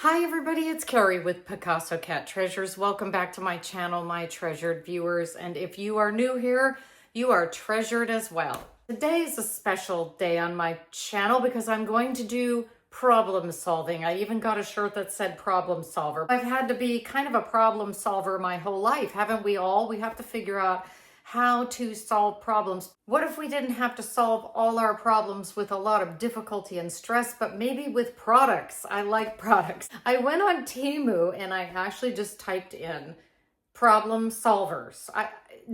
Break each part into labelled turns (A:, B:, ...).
A: Hi everybody, it's Carrie with Picasso Cat Treasures. Welcome back to my channel, my treasured viewers. And if you are new here, you are treasured as well. Today is a special day on my channel because I'm going to do problem solving. I even got a shirt that said problem solver. I've had to be kind of a problem solver my whole life, haven't we all? We have to figure out how to solve problems. What if we didn't have to solve all our problems with a lot of difficulty and stress, but maybe with products? I like products. I went on TEMU and I actually just typed in problem solvers,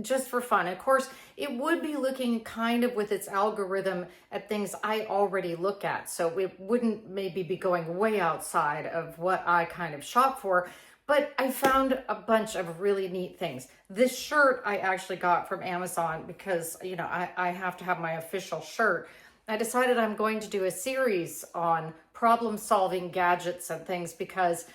A: just for fun. Of course, it would be looking kind of with its algorithm at things I already look at. So it wouldn't maybe be going way outside of what I kind of shop for. But I found a bunch of really neat things. This shirt I actually got from Amazon because, you know, I have to have my official shirt. I decided I'm going to do a series on problem solving gadgets and things because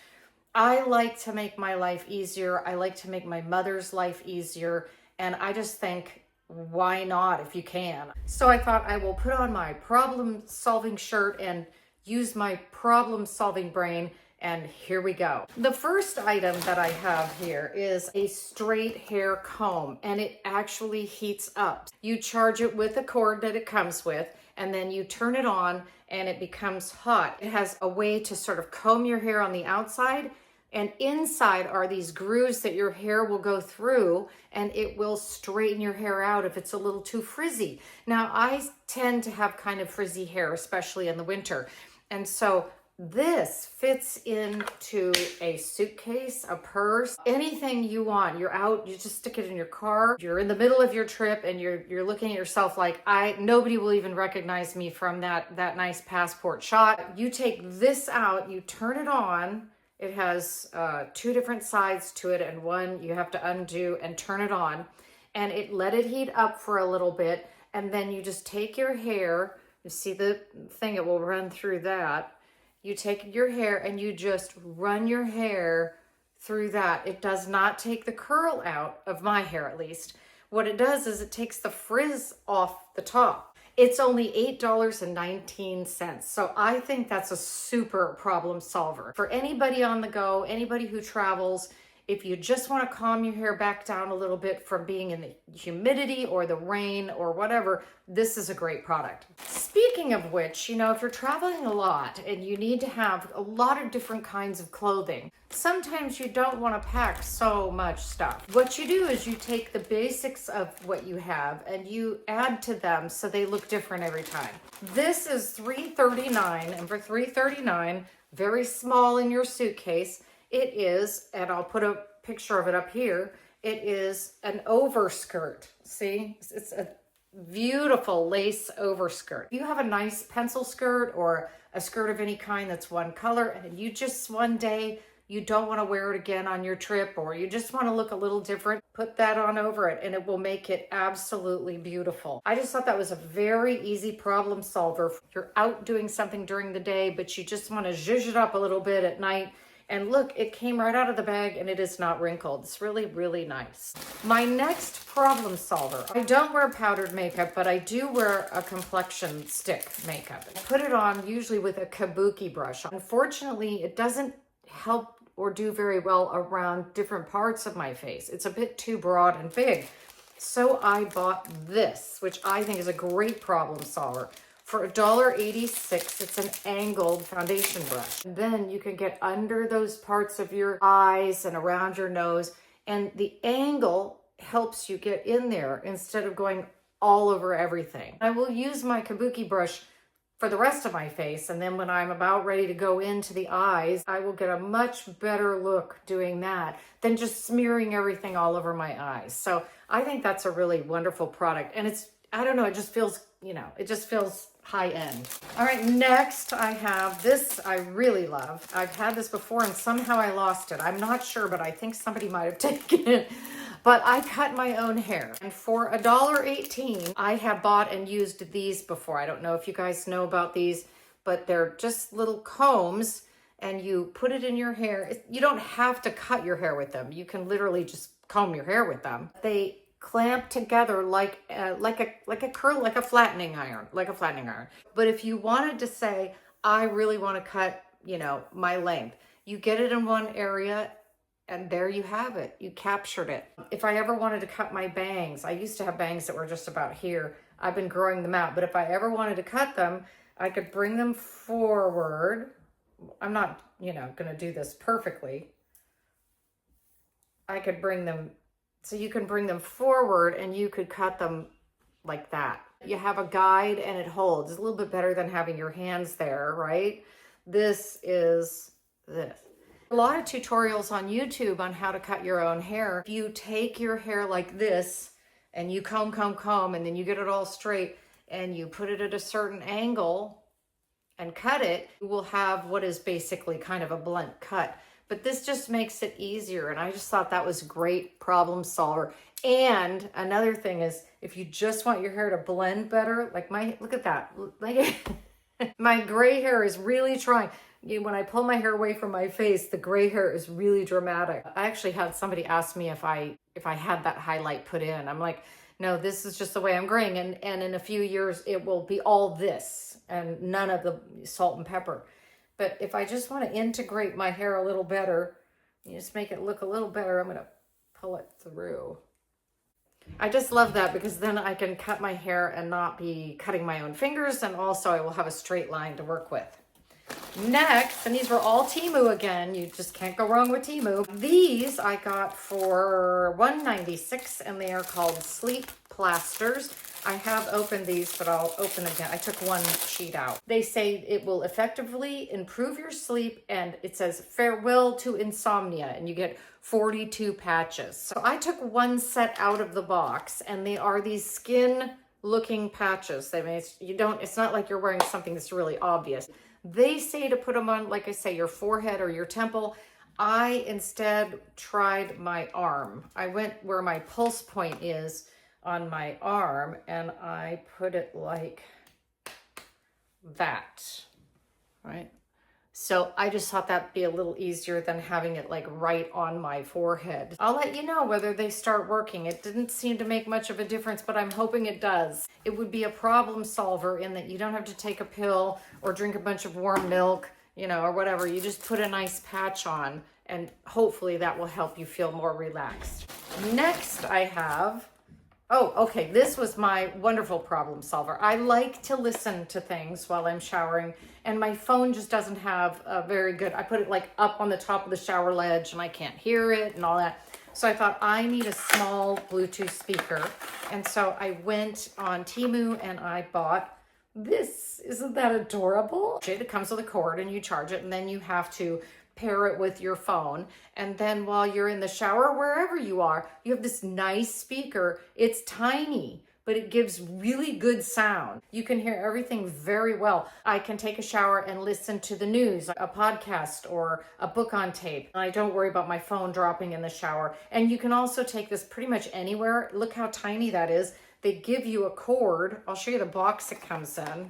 A: I like to make my life easier. I like to make my mother's life easier. And I just think, why not if you can? So I thought I will put on my problem solving shirt and use my problem solving brain. And here we go. The first item that I have here is a straight hair comb, and it actually heats up. You charge it with a cord that it comes with, and then you turn it on and it becomes hot. It has a way to sort of comb your hair on the outside, and inside are these grooves that your hair will go through, and it will straighten your hair out if it's a little too frizzy. Now, I tend to have kind of frizzy hair, especially in the winter. And so this fits into a suitcase, a purse, anything you want. You're out, you just stick it in your car. You're in the middle of your trip and you're looking at yourself like, nobody will even recognize me from that nice passport shot. You take this out, you turn it on. It has two different sides to it, and one you have to undo and turn it on, and let it heat up for a little bit. And then you just take your hair, you see the thing, it will run through that. You take your hair and you just run your hair through that. It does not take the curl out of my hair, at least. What it does is it takes the frizz off the top. It's only $8.19. So I think that's a super problem solver. For anybody on the go, anybody who travels, if you just want to calm your hair back down a little bit from being in the humidity or the rain or whatever, this is a great product. Speaking of which, you know, if you're traveling a lot and you need to have a lot of different kinds of clothing, sometimes you don't want to pack so much stuff. What you do is you take the basics of what you have and you add to them so they look different every time. This is $3.39, and for $3.39, very small in your suitcase, it is, and I'll put a picture of it up here, it is an overskirt. See, it's a beautiful lace overskirt. You have a nice pencil skirt or a skirt of any kind that's one color, and you just one day, you don't want to wear it again on your trip, or you just want to look a little different, put that on over it and it will make it absolutely beautiful. I just thought that was a very easy problem solver. You're out doing something during the day, but you just want to zhuzh it up a little bit at night. And look, it came right out of the bag and it is not wrinkled. It's really, really nice. My next problem solver. I don't wear powdered makeup, but I do wear a complexion stick makeup. I put it on usually with a kabuki brush. Unfortunately, it doesn't help or do very well around different parts of my face. It's a bit too broad and big. So I bought this, which I think is a great problem solver. For $1.86, it's an angled foundation brush. And then you can get under those parts of your eyes and around your nose, and the angle helps you get in there instead of going all over everything. I will use my kabuki brush for the rest of my face, and then when I'm about ready to go into the eyes, I will get a much better look doing that than just smearing everything all over my eyes. So I think that's a really wonderful product, and it's, I don't know, it just feels, you know, it just feels high end. All right, next I have this I really love. I've had this before and somehow I lost it. I'm not sure, but I think somebody might have taken it. But I cut my own hair. And for $1.18, I have bought and used these before. I don't know if you guys know about these, but they're just little combs and you put it in your hair. You don't have to cut your hair with them. You can literally just comb your hair with them. They clamp together like a flattening iron. But if you wanted to say, I really want to cut, you know, my length, You get it in one area and there you have it. You captured it. If I ever wanted to cut my bangs, I used to have bangs that were just about here. I've been growing them out, but if I ever wanted to cut them, I could bring them forward. I'm not, going to do this perfectly. I could bring them, so you can bring them forward and you could cut them like that. You have a guide and it holds. It's a little bit better than having your hands there, right? This is this. A lot of tutorials on YouTube on how to cut your own hair. If you take your hair like this and you comb, and then you get it all straight and you put it at a certain angle and cut it, you will have what is basically kind of a blunt cut. But this just makes it easier. And I just thought that was a great problem solver. And another thing is, if you just want your hair to blend better, like look at that. My gray hair is really trying. When I pull my hair away from my face, the gray hair is really dramatic. I actually had somebody ask me if I had that highlight put in. I'm like, no, this is just the way I'm graying. And in a few years, it will be all this and none of the salt and pepper. But if I just want to integrate my hair a little better, you just make it look a little better, I'm going to pull it through. I just love that because then I can cut my hair and not be cutting my own fingers. And also I will have a straight line to work with. Next, and these were all TEMU again. You just can't go wrong with TEMU. These I got for $1.96 and they are called sleep plasters. I have opened these, but I'll open again. I took one sheet out. They say it will effectively improve your sleep, and it says farewell to insomnia, and you get 42 patches. So I took one set out of the box, and they are these skin looking patches. It's not like you're wearing something that's really obvious. They say to put them on, like I say, your forehead or your temple. I instead tried my arm. I went where my pulse point is on my arm and I put it like that, right? So I just thought that'd be a little easier than having it like right on my forehead. I'll let you know whether they start working. It didn't seem to make much of a difference, but I'm hoping it does. It would be a problem solver in that you don't have to take a pill or drink a bunch of warm milk, or whatever. You just put a nice patch on and hopefully that will help you feel more relaxed. Next I have, okay, this was my wonderful problem solver. I like to listen to things while I'm showering, and my phone just doesn't have a very good, I put it like up on the top of the shower ledge and I can't hear it and all that. So I thought I need a small Bluetooth speaker. And so I went on TEMU and I bought this. Isn't that adorable? It comes with a cord and you charge it, and then you have to pair it with your phone. And then while you're in the shower, wherever you are, you have this nice speaker. It's tiny, but it gives really good sound. You can hear everything very well. I can take a shower and listen to the news, a podcast, or a book on tape. I don't worry about my phone dropping in the shower. And you can also take this pretty much anywhere. Look how tiny that is. They give you a cord. I'll show you the box it comes in.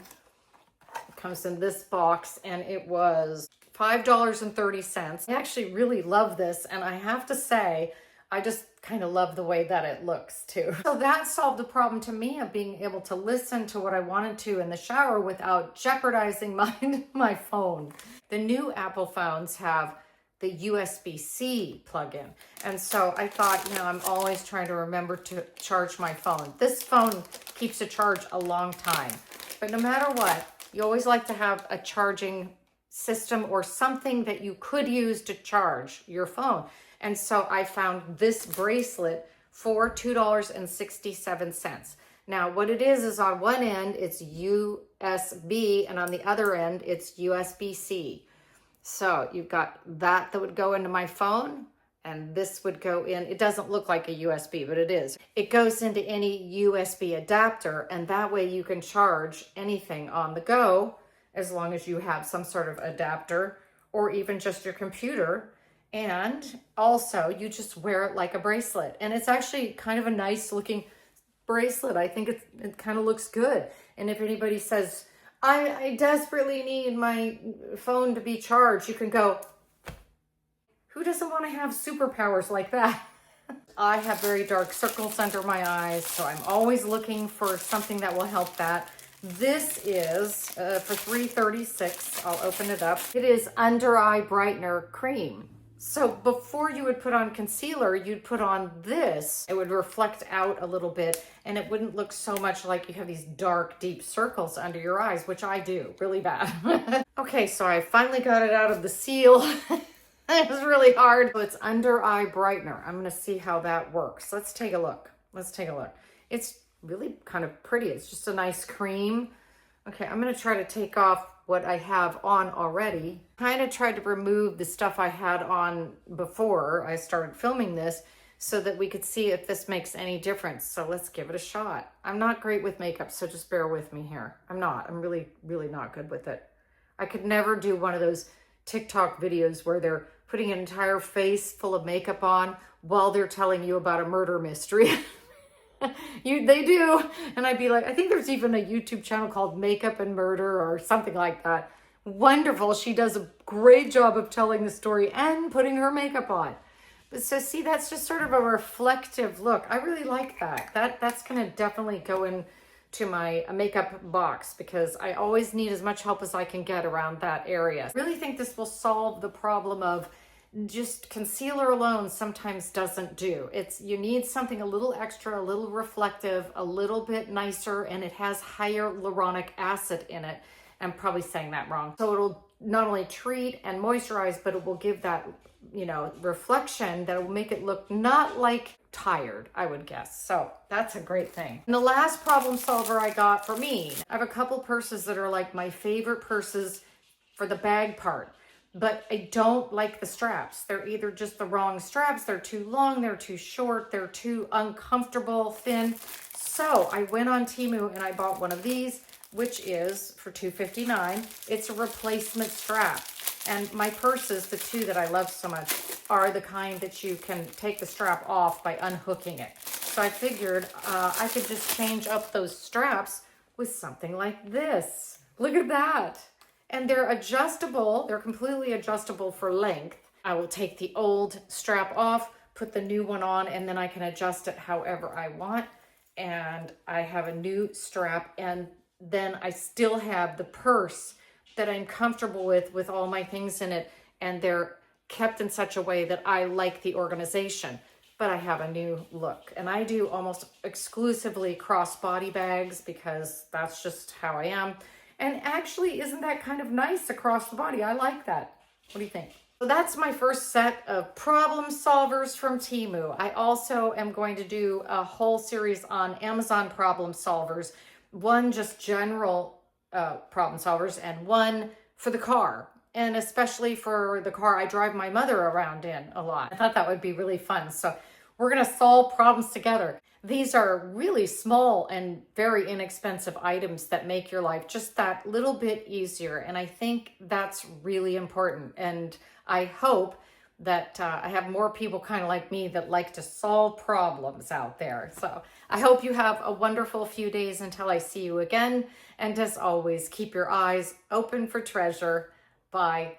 A: It comes in this box, and it was $5.30. I actually really love this, and I have to say, I just kind of love the way that it looks too. So that solved the problem to me of being able to listen to what I wanted to in the shower without jeopardizing my phone. The new Apple phones have the USB-C plug-in. And so I thought, I'm always trying to remember to charge my phone. This phone keeps a charge a long time, but no matter what, you always like to have a charging system or something that you could use to charge your phone. And so I found this bracelet for $2.67. Now what it is on one end it's USB and on the other end it's USB-C. So you've got that would go into my phone, and this would go in. It doesn't look like a USB, but it is. It goes into any USB adapter, and that way you can charge anything on the go as long as you have some sort of adapter or even just your computer. And also you just wear it like a bracelet. And it's actually kind of a nice looking bracelet. I think it kind of looks good. And if anybody says, I desperately need my phone to be charged, you can go, who doesn't want to have superpowers like that? I have very dark circles under my eyes, so I'm always looking for something that will help that. This is for $3.36. I'll open it up. It is under eye brightener cream. So before you would put on concealer, you'd put on this. It would reflect out a little bit and it wouldn't look so much like you have these dark, deep circles under your eyes, which I do really bad. Okay, so I finally got it out of the seal. It was really hard. So it's under eye brightener. I'm gonna see how that works. Let's take a look. Let's take a look. It's really kind of pretty. It's just a nice cream. Okay, I'm gonna try to take off what I have on already. Kind of tried to remove the stuff I had on before I started filming this so that we could see if this makes any difference. So let's give it a shot. I'm not great with makeup, so just bear with me here. I'm really, really not good with it. I could never do one of those TikTok videos where they're putting an entire face full of makeup on while they're telling you about a murder mystery. They do. And I'd be like, I think there's even a YouTube channel called Makeup and Murder or something like that. Wonderful. She does a great job of telling the story and putting her makeup on. But so see, that's just sort of a reflective look. I really like that. That's going to definitely go into my makeup box because I always need as much help as I can get around that area. I really think this will solve the problem of just concealer alone sometimes doesn't do. You need something a little extra, a little reflective, a little bit nicer, and it has hyaluronic acid in it. I'm probably saying that wrong. So it'll not only treat and moisturize, but it will give that, reflection that will make it look not like tired, I would guess. So that's a great thing. And the last problem solver I got for me, I have a couple purses that are like my favorite purses for the bag part. But I don't like the straps. They're either just the wrong straps, they're too long, they're too short, they're too uncomfortable, thin. So I went on TEMU and I bought one of these, which is for $2.59. It's a replacement strap. And my purses, the two that I love so much, are the kind that you can take the strap off by unhooking it. So I figured I could just change up those straps with something like this. Look at that. And they're adjustable. They're completely adjustable for length. I will take the old strap off, put the new one on, and then I can adjust it however I want. And I have a new strap, and then I still have the purse that I'm comfortable with all my things in it, and they're kept in such a way that I like the organization. But I have a new look, and I do almost exclusively crossbody bags because that's just how I am. And actually, isn't that kind of nice across the body? I like that. What do you think? So that's my first set of problem solvers from TEMU. I also am going to do a whole series on Amazon problem solvers. One just general problem solvers and one for the car. And especially for the car I drive my mother around in a lot. I thought that would be really fun. So we're going to solve problems together. These are really small and very inexpensive items that make your life just that little bit easier. And I think that's really important. And I hope that I have more people kind of like me that like to solve problems out there. So I hope you have a wonderful few days until I see you again. And as always, keep your eyes open for treasure. Bye.